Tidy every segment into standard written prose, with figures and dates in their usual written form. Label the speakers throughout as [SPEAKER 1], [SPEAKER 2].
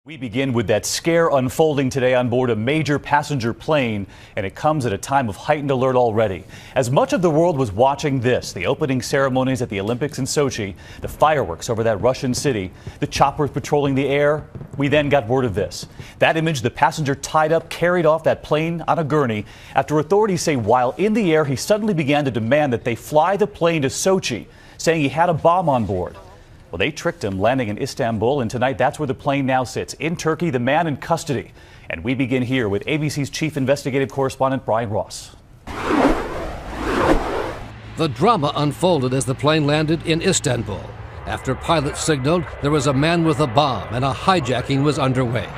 [SPEAKER 1] We begin with that scare unfolding today on board a major passenger plane, and it comes at a time of heightened alert already. As much of the world was watching this, the opening ceremonies at the Olympics in Sochi, the fireworks over that Russian city, the choppers patrolling the air, we then got word of this. That image, the passenger tied up, carried off that plane on a gurney after authorities say while in the air, he suddenly began to demand that they fly the plane to Sochi, saying he had a bomb on board. Well, they tricked him, landing in Istanbul, and tonight that's where the plane now sits, in Turkey, the man in custody. And we begin here with ABC's chief investigative correspondent, Brian Ross.
[SPEAKER 2] The drama unfolded as the plane landed in Istanbul. After pilots signaled there was a man with a bomb and a hijacking was underway.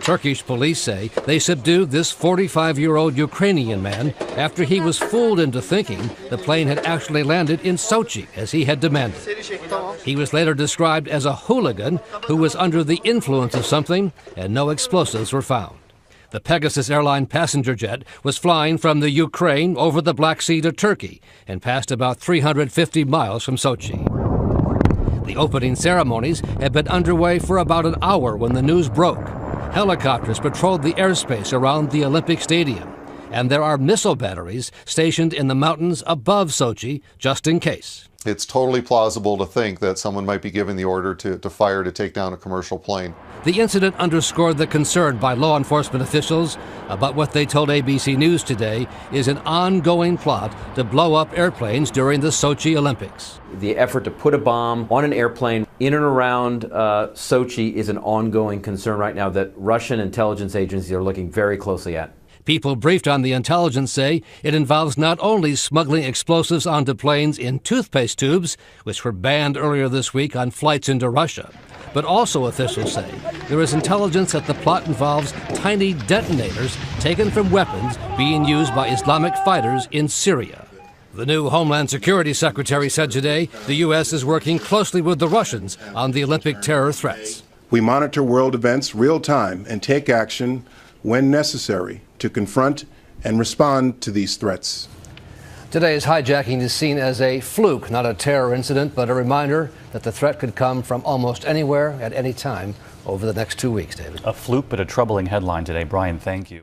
[SPEAKER 2] Turkish police say they subdued this 45-year-old Ukrainian man after he was fooled into thinking the plane had actually landed in Sochi, as he had demanded. He was later described as a hooligan who was under the influence of something, and no explosives were found. The Pegasus airline passenger jet was flying from the Ukraine over the Black Sea to Turkey and passed about 350 miles from Sochi. The opening ceremonies had been underway for about an hour when the news broke. Helicopters patrolled the airspace around the Olympic Stadium, and there are missile batteries stationed in the mountains above Sochi just in case.
[SPEAKER 3] It's totally plausible to think that someone might be giving the order to fire to take down a commercial plane.
[SPEAKER 2] The incident underscored the concern by law enforcement officials about what they told ABC News today is an ongoing plot to blow up airplanes during the Sochi Olympics.
[SPEAKER 4] The effort to put a bomb on an airplane in and around Sochi is an ongoing concern right now that Russian intelligence agencies are looking very closely at.
[SPEAKER 2] People briefed on the intelligence say it involves not only smuggling explosives onto planes in toothpaste tubes, which were banned earlier this week on flights into Russia, but also officials say there is intelligence that the plot involves tiny detonators taken from weapons being used by Islamic fighters in Syria. The new Homeland Security Secretary said today the U.S. is working closely with the Russians on the Olympic terror threats.
[SPEAKER 5] We monitor world events real time and take action when necessary to confront and respond to these threats.
[SPEAKER 2] Today's hijacking is seen as a fluke, not a terror incident, but a reminder that the threat could come from almost anywhere at any time over the next 2 weeks, David.
[SPEAKER 1] A fluke, but a troubling headline today. Brian, thank you.